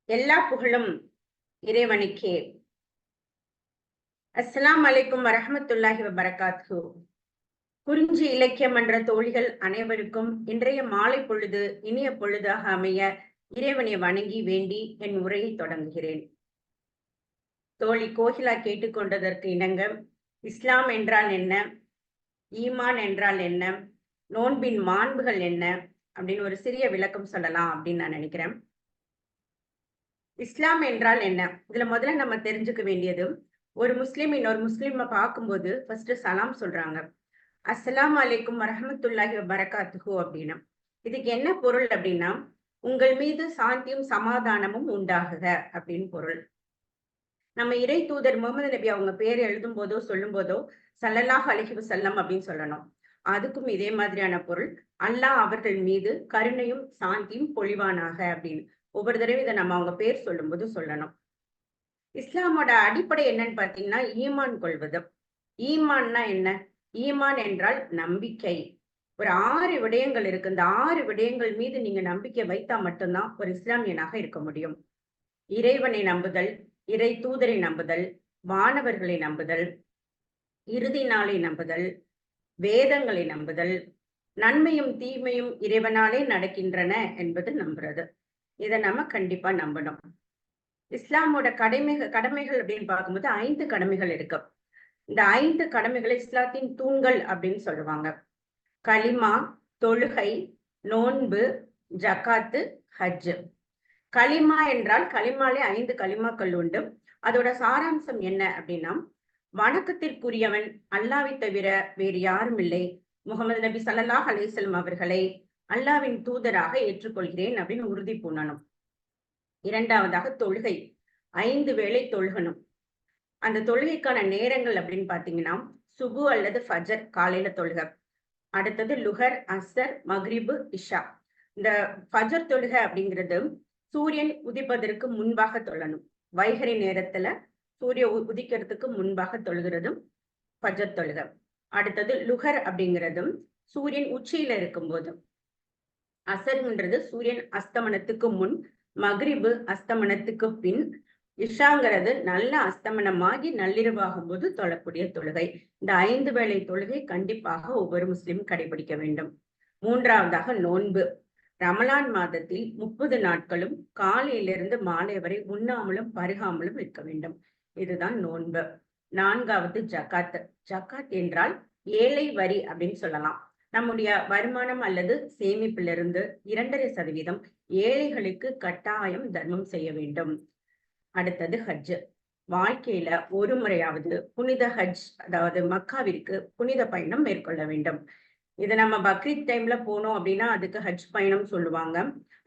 எல்லா புகழும் இறைவனுக்கே. அஸ்ஸலாமு அலைக்கும் வரஹ்மத்துல்லாஹி வபரகாத்துஹு. குறிஞ்சி இலக்கியம் என்ற தோழிகள் அனைவருக்கும் இன்றைய மாலை பொழுது இனிய பொழுதாக அமைய இறைவனை வணங்கி வேண்டி என் உரையை தொடங்குகிறேன். தோழி கோகிலா கேட்டுக்கொண்டதற்கு இணங்க, இஸ்லாம் என்றால் என்ன, ஈமான் என்றால் என்ன, நோன்பின் மாண்புகள் என்ன அப்படின்னு ஒரு சிறிய விளக்கம் சொல்லலாம் அப்படின்னு நான் நினைக்கிறேன். இஸ்லாம் என்றால் என்ன? இதுல முதல்ல நம்ம தெரிஞ்சுக்க வேண்டியது, ஒரு முஸ்லிம் இன்னொரு முஸ்லிமை பார்க்கும்போது ஃபர்ஸ்ட் சலாம் சொல்றாங்க. அஸ்ஸலாமு அலைக்கும் வரஹ்மத்துல்லாஹி வபரகாத்துஹு அப்படின்னு. இதுக்கு என்ன பொருள் அப்படின்னா, உங்கள் மீது சாந்தியும் சமாதானமும் உண்டாகுக அப்படின்னு பொருள். நம்ம இறை தூதர் முகமது நபி அவங்க பேர் எழுதும் போதோ சொல்லும் போதோ ஸல்லல்லாஹு அலைஹி வஸல்லம் அப்படின்னு சொல்லணும். அதுக்கும் இதே மாதிரியான பொருள். அல்லாஹ் அவர்கள் மீது கருணையும் சாந்தியும் பொழிவானாக அப்படின்னு ஒவ்வொரு தடவையும் இதை நம்ம அவங்க பேர் சொல்லும்போது சொல்லணும். இஸ்லாமோட அடிப்படை என்னன்னு பார்த்தீங்கன்னா, ஈமான் கொள்வது. ஈமான்னா என்ன? ஈமான் என்றால் நம்பிக்கை. ஒரு 6 விடயங்கள் இருக்கு. இந்த 6 விடயங்கள் மீது நீங்க நம்பிக்கை வைத்தா மட்டும்தான் ஒரு இஸ்லாமியனாக இருக்க முடியும். இறைவனை நம்புதல், இறை தூதரை நம்புதல், வானவர்களை நம்புதல், இறுதி நாளை நம்புதல், வேதங்களை நம்புதல், நன்மையும் தீமையும் இறைவனாலே நடக்கின்றன என்பது நம்புறது. இதை நம்ம கண்டிப்பா நம்பணும். இஸ்லாமோட கடமைகள் அப்படின்னு பார்க்கும்போது 5 கடமைகள் இருக்கு. இந்த 5 கடமைகளை இஸ்லாத்தின் தூண்கள் அப்படின்னு சொல்லுவாங்க. கலிமா, தொழுகை, நோன்பு, ஜகாத்து, ஹஜ். கலிமா என்றால் கலிமாலே 5 கலிமாக்கள் உண்டு. அதோட சாராம்சம் என்ன அப்படின்னா, வணக்கத்திற்குரியவன் அல்லாஹ்வை தவிர வேறு யாரும் இல்லை, முகமது நபி ஸல்லல்லாஹு அலைஹி வஸல்லம் அவர்களை அல்லாஹ்வின் தூதராக ஏற்றுக்கொள்கிறேன் அப்படின்னு உறுதி பூணணும். இரண்டாவதாக தொழுகை. 5 வேளை தொழுகணும். அந்த தொழுகைக்கான நேரங்கள் அப்படின்னு பாத்தீங்கன்னா, சுபு அல்லது ஃபஜர் காலையில தொழுக. அடுத்தது லுஹர், அஸ்ர், மக்ரிபு, இஷா. இந்த ஃபஜர் தொழுக அப்படிங்கிறது சூரியன் உதிப்பதற்கு முன்பாக தொழணும். வைகறை நேரத்துல சூரிய உதிக்கிறதுக்கு முன்பாக தொழுகிறதும் ஃபஜர் தொழுக. அடுத்தது லுஹர் அப்படிங்கிறதும் சூரியன் உச்சியில இருக்கும்போது. அசர்ன்றது சூரியன் அஸ்தமனத்துக்கு முன், மக்ரிபு அஸ்தமனத்துக்கு பின், இஷாங்கிறது நல்ல அஸ்தமனமாகி நள்ளிரவாகும் போது தொழக்கூடிய தொழுகை. இந்த 5 வேளை தொழுகை கண்டிப்பாக ஒவ்வொரு முஸ்லிம் கடைபிடிக்க வேண்டும். மூன்றாவதாக நோன்பு. ரமலான் மாதத்தில் 30 நாட்களும் காலையிலிருந்து மாலை வரை உண்ணாமலும் பருகாமலும் இருக்க வேண்டும். இதுதான் நோன்பு. நான்காவது ஜகாத். ஜகாத் என்றால் ஏழை வரி அப்படின்னு சொல்லலாம். நம்முடைய வருமானம் அல்லது சேமிப்பிலிருந்து 2.5% ஏழைகளுக்கு கட்டாயம் தர்மம் செய்ய வேண்டும். அடுத்தது ஹஜ். வாழ்க்கையில ஒரு முறையாவது புனித ஹஜ், அதாவது மக்காவிற்கு புனித பயணம் மேற்கொள்ள வேண்டும். இது நம்ம பக்ரீத் டைம்ல போனோம் அப்படின்னா அதுக்கு ஹஜ் பயணம் சொல்லுவாங்க.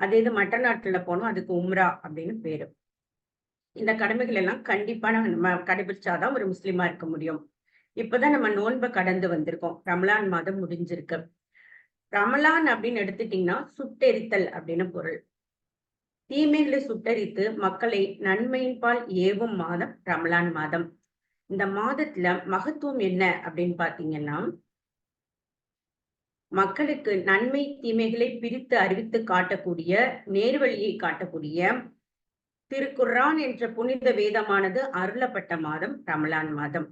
அதே இது மற்ற நாட்டுல போனோம் அதுக்கு உம்ரா அப்படின்னு பேரு. இந்த கடமைகள் எல்லாம் கண்டிப்பா நம்ம கடைபிடிச்சாதான் ஒரு முஸ்லிமா இருக்க முடியும். இப்பதான் நம்ம நோன்பை கடந்து வந்திருக்கோம். ரமலான் மாதம் முடிஞ்சிருக்கு. ரமலான் அப்படின்னு எடுத்துட்டீங்கன்னா சுட்டெரித்தல் அப்படின்னு பொருள். தீமைகளை சுட்டரித்து மக்களை நன்மையின்பால் ஏவும் மாதம் ரமலான் மாதம். இந்த மாதத்துல மகத்துவம் என்ன அப்படின்னு பாத்தீங்கன்னா, மக்களுக்கு நன்மை தீமைகளை பிரித்து அறிவித்து காட்டக்கூடிய, நேர்வழியை காட்டக்கூடிய திருக்குர்ஆன் என்ற புனித வேதமானது அருளப்பட்ட மாதம் ரமலான் மாதம்.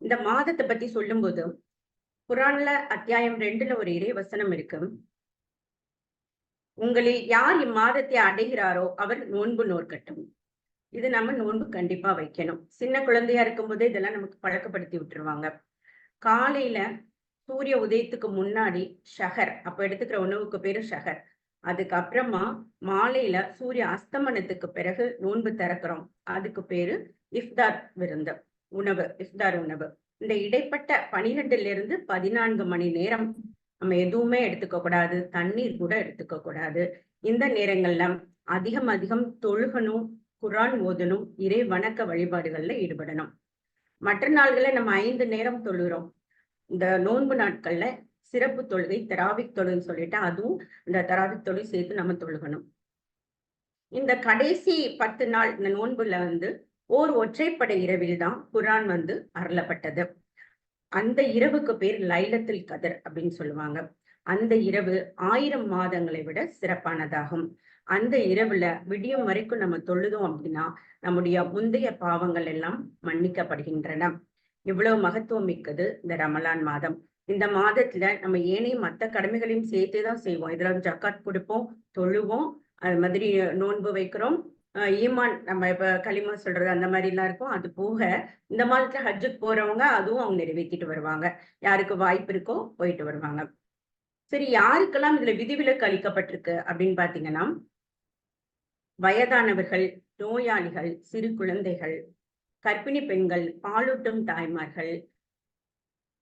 இந்த மாதத்தை பத்தி சொல்லும்போது குர்ஆன்ல அத்தியாயம் 2ல ஒரு இறை வசனம் இருக்கு. உங்களில் யார் இம்மாதத்தை அடைகிறாரோ அவர் நோன்பு நோற்கட்டும். இது நம்ம நோன்பு கண்டிப்பா வைக்கணும். சின்ன குழந்தையா இருக்கும்போதே இதெல்லாம் நமக்கு பழக்கப்படுத்தி விட்டுருவாங்க. காலையில சூரிய உதயத்துக்கு முன்னாடி ஷஹர், அப்ப எடுத்துக்கிற உணவுக்கு பேரு ஷஹர். அதுக்கப்புறமா மாலையில சூரிய அஸ்தமனத்துக்கு பிறகு நோன்பு திறக்கிறோம். அதுக்கு பேரு இஃப்தார் விருந்து உணவு, இஃப்தார் உணவு. இந்த இடைப்பட்ட 12 to 14 மணி நேரம் நம்ம எதுவுமே எடுத்துக்க கூடாது, தண்ணீர் கூட எடுத்துக்க கூடாது. இந்த நேரங்கள்ல அதிகம் தொழுகணும், குர்ஆன் ஓதணும், இறை வணக்க வழிபாடுகள்ல ஈடுபடணும். மற்ற நாள்கள்ல நம்ம 5 நேரம் தொழுகிறோம். இந்த நோன்பு நாட்கள்ல சிறப்பு தொழுகை தராவிக் தொழுகைன்னு சொல்லிட்டு அதுவும் இந்த தராவிக் தொழுகை சேர்த்து நம்ம தொழுகணும். இந்த கடைசி 10 நாள் இந்த நோன்புல ஓர் ஒற்றைப்படை இரவில் தான் குர்ஆன் அருளப்பட்டது. அந்த இரவுக்கு பேர் லைலத்துல் கத்ர் அப்படின்னு சொல்லுவாங்க. அந்த இரவு 1000 மாதங்களை விட சிறப்பானதாகும். அந்த இரவுல விடியும் வரைக்கும் நம்ம தொழுதோம் அப்படின்னா நம்முடைய முந்தைய பாவங்கள் எல்லாம் மன்னிக்கப்படுகின்றன. இவ்வளவு மகத்துவம் மிக்கது இந்த ரமலான் மாதம். இந்த மாதத்துல நம்ம ஏனைய மத்த கடமைகளையும் சேர்த்துதான் செய்வோம். இதுல ஜக்காத் கொடுப்போம், தொழுவோம், அது மாதிரி நோன்பு வைக்கிறோம், ஈமான் நம்ம இப்ப களிமா சொல்றது அந்த மாதிரி எல்லாம் இருக்கும். அது போக இந்த மாதத்துல ஹஜ்ஜுக்கு போறவங்க அதுவும் அவங்க நிறைவேற்றிட்டு வருவாங்க. யாருக்கு வாய்ப்பு இருக்கோ போயிட்டு வருவாங்க. சரி, யாருக்கெல்லாம் இதுல விதிவிலக்கு அளிக்கப்பட்டிருக்கு அப்படின்னு பாத்தீங்கன்னா, வயதானவர்கள், நோயாளிகள், சிறு குழந்தைகள், கர்ப்பிணி பெண்கள், பாலூட்டும் தாய்மார்கள்,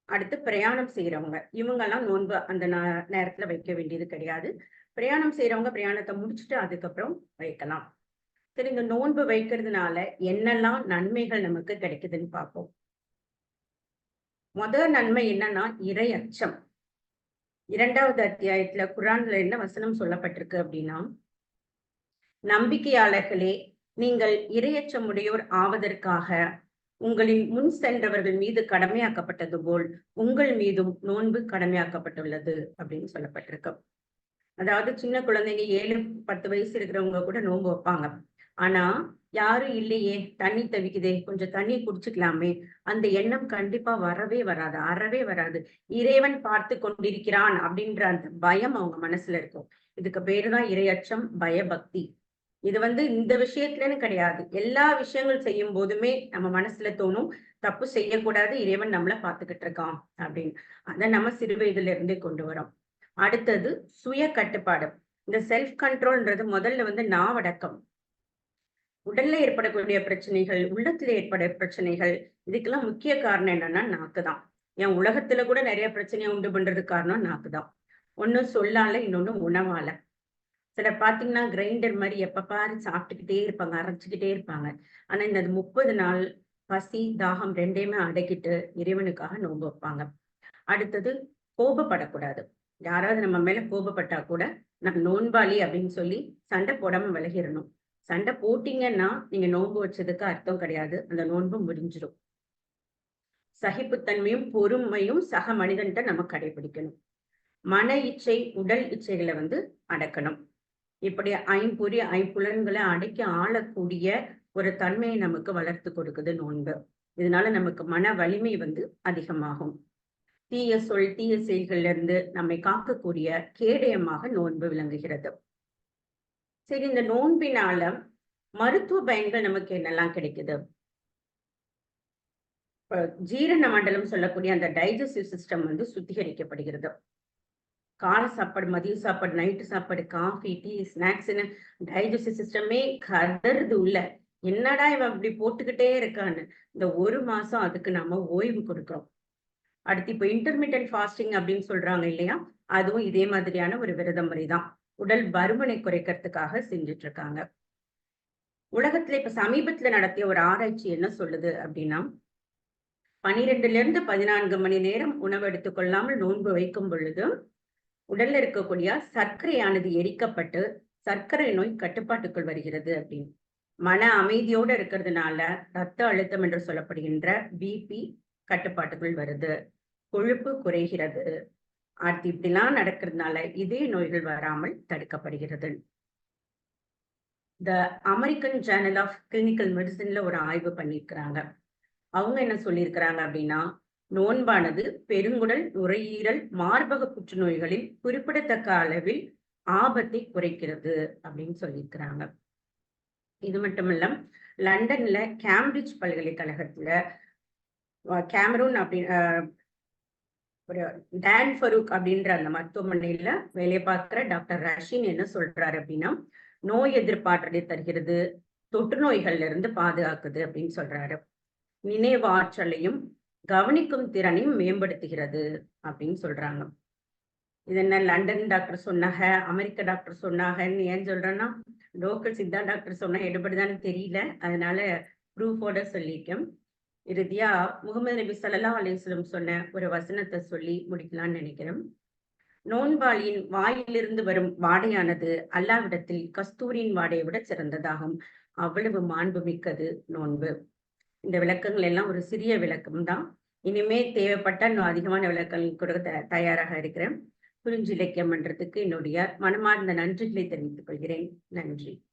அடுத்து பிரயாணம் செய்யறவங்க, இவங்கெல்லாம் நோன்பு அந்த நேரத்துல வைக்க வேண்டியது கிடையாது. பிரயாணம் செய்யறவங்க பிரயாணத்தை முடிச்சுட்டு அதுக்கப்புறம் வைக்கலாம். சரி, இந்த நோன்பு வைக்கிறதுனால என்னெல்லாம் நன்மைகள் நமக்கு கிடைக்குதுன்னு பார்ப்போம். முதல் நன்மை என்னன்னா இறை அச்சம். 2வது அத்தியாயத்துல குர்ஆன்ல என்ன வசனம் சொல்லப்பட்டிருக்கு அப்படின்னா, நம்பிக்கையாளர்களே, நீங்கள் இறையச்சமுடையோர் ஆவதற்காக உங்களின் முன் சென்றவர்கள் மீது கடமையாக்கப்பட்டது போல் உங்கள் மீதும் நோன்பு கடமையாக்கப்பட்டுள்ளது அப்படின்னு சொல்லப்பட்டிருக்கு. அதாவது சின்ன குழந்தைங்க 7-10 வயசு இருக்கிறவங்க கூட நோன்பு வைப்பாங்க. ஆனா யாரும் இல்லையே, தண்ணி தவிக்குதே, கொஞ்சம் தண்ணி குடிச்சுக்கலாமே, அந்த எண்ணம் கண்டிப்பா வரவே வராது, அறவே வராது. இறைவன் பார்த்து கொண்டிருக்கிறான் அப்படின்ற அந்த பயம் அவங்க மனசுல இருக்கும். இதுக்கு பேருதான் இறையச்சம், பயபக்தி. இது இந்த விஷயத்துலன்னு கிடையாது. எல்லா விஷயங்கள் செய்யும் போதுமே நம்ம மனசுல தோணும், தப்பு செய்யக்கூடாது, இறைவன் நம்மள பார்த்துக்கிட்டு இருக்கான் அப்படின்னு. அதை நம்ம சிறு வயதுல இருந்தே கொண்டு வரோம். அடுத்தது சுய கட்டுப்பாடு. இந்த செல்ஃப் கண்ட்ரோல்ன்றது முதல்ல நாவடக்கம். உடல்ல ஏற்படக்கூடிய பிரச்சனைகள், உள்ளத்துல ஏற்பட பிரச்சனைகள், இதுக்கெல்லாம் முக்கிய காரணம் என்னன்னா நாக்கு தான். என் உலகத்துல கூட நிறைய பிரச்சனையை உண்டு பண்றதுக்கு காரணம் நாக்கு தான். ஒண்ணு சொல்லால, இன்னொன்னு உணவால. சிலர் பாத்தீங்கன்னா கிரைண்டர் மாதிரி எப்ப பாரு சாப்பிட்டுக்கிட்டே இருப்பாங்க, அரைச்சுக்கிட்டே இருப்பாங்க. ஆனா இந்த 30 நாள் பசி, தாகம் 2யுமே அடக்கிட்டு இறைவனுக்காக நோன்பு வைப்பாங்க. அடுத்தது கோபப்படக்கூடாது. யாராவது நம்ம மேல கோபப்பட்டா கூட நான் நோன்பாளி அப்படின்னு சொல்லி சண்டை போடாம விலகிடணும். சண்டை போட்டீங்கன்னா நீங்க நோன்பு வச்சதுக்கு அர்த்தம் கிடையாது. அந்த நோன்பு முடிஞ்சிடும். சகிப்புத்தன்மையும் பொறுமையும் சக மனிதன்கிட்ட நம்ம கடைபிடிக்கணும். மன இச்சை, உடல் இச்சைகளை அடக்கணும். இப்படி ஐம்புலன்களை அடக்கி ஆளக்கூடிய ஒரு தன்மையை நமக்கு வளர்த்து கொடுக்குது நோன்பு. இதனால நமக்கு மன வலிமை அதிகமாகும். தீய சொல், தீய செயல்கள்ல இருந்து நம்மை காக்கக்கூடிய கேடயமாக நோன்பு விளங்குகிறது. சரி, இந்த நோன்பினால மருத்துவ பயன்கள் நமக்கு என்னெல்லாம் கிடைக்குது? ஜீரண மண்டலம் சொல்லக்கூடிய அந்த டைஜஸ்டிவ் சிஸ்டம் சுத்திகரிக்கப்படுகிறது. காலை சாப்பாடு, மதிய சாப்பாடு, நைட்டு சாப்பாடு, காஃபி, டீ, ஸ்நாக்ஸ்ன்னு டைஜஸ்டிவ் சிஸ்டமே கதறுது உள்ள. என்னடா இவன் இப்படி போட்டுக்கிட்டே இருக்கான்னு. இந்த 1 மாசம் அதுக்கு நாம ஓய்வு கொடுக்கிறோம். அடுத்து இப்ப இன்டர்மீடியன்ட் ஃபாஸ்டிங் அப்படின்னு சொல்றாங்க இல்லையா, அதுவும் இதே மாதிரியான ஒரு விரத முறைதான். உடல் பருமனை குறைக்கிறதுக்காக செஞ்சுட்டு இருக்காங்க. உலகத்துல இப்ப சமீபத்துல நடத்திய ஒரு ஆராய்ச்சி என்ன சொல்லுது அப்படின்னா, 12ல இருந்து 14 மணி நேரம் உணவு எடுத்துக்கொள்ளாமல் நோன்பு வைக்கும் பொழுது உடல்ல இருக்கக்கூடிய சர்க்கரையானது எரிக்கப்பட்டு சர்க்கரை நோய் கட்டுப்பாட்டுக்குள் வருகிறது அப்படின்னு. மன அமைதியோடு இருக்கிறதுனால ரத்த அழுத்தம் என்று சொல்லப்படுகின்ற பிபி கட்டுப்பாட்டுக்குள் வருது, கொழுப்பு குறைகிறது. அடுத்து இப்படிலாம் நடக்கிறதுனால இதே நோய்கள் வராமல் தடுக்கப்படுகிறது. The American journal of clinical மெடிசின்ல ஒரு ஆய்வு பண்ணியிருக்கிறாங்க. அவங்க என்ன சொல்லியிருக்கிறாங்க அப்படின்னா, நோன்பானது பெருங்குடல், நுரையீரல், மார்பக புற்றுநோய்களில் குறிப்பிடத்தக்க அளவில் ஆபத்தை குறைக்கிறது அப்படின்னு சொல்லியிருக்கிறாங்க. இது மட்டுமல்ல, லண்டன்ல கேம்பிரிட்ஜ் பல்கலைக்கழகத்துல கேமரூன் ஒரு டான் ஃபரூக் அப்படின்ற அந்த மருத்துவமனையில வேலை பார்க்கிற டாக்டர் ரஷீன் என்ன சொல்றாரு அப்படின்னா, நோய் எதிர்ப்பாற்றலை தருகிறது, தொற்று நோய்கள்ல இருந்து பாதுகாக்குது அப்படின்னு சொல்றாரு. நினைவு ஆற்றலையும் கவனிக்கும் திறனையும் மேம்படுத்துகிறது அப்படின்னு சொல்றாங்க. இது என்ன லண்டன் டாக்டர் சொன்னாங்க, அமெரிக்க டாக்டர் சொன்னாங்கன்னு ஏன் சொல்றேன்னா, லோக்கல் சித்தா டாக்டர் சொன்னா எடுபடுதான்னு தெரியல, அதனால ப்ரூஃபோட சொல்லிட்டேன். இறுதியா முகமது நபி ஸல்லல்லாஹு அலைஹி வஸல்லம் சொன்ன ஒரு வசனத்தை சொல்லி முடிக்கலாம்னு நினைக்கிறேன். நோன்பாளியின் வாயிலிருந்து வரும் வாடையானது அல்லாஹ்விடத்தில் கஸ்தூரியின் வாடையை விட சிறந்ததாகும். அவ்வளவு மாண்பு மிக்கது நோன்பு. இந்த விளக்கங்கள் எல்லாம் ஒரு சிறிய விளக்கம் தான். இனிமே தேவைப்பட்ட இன்னும் அதிகமான விளக்கங்கள் கொடுக்க தயாராக இருக்கிறேன். குறிஞ்சிலக்கிய மன்றத்துக்கு என்னுடைய மனமார்ந்த நன்றிகளை தெரிவித்துக் கொள்கிறேன். நன்றி.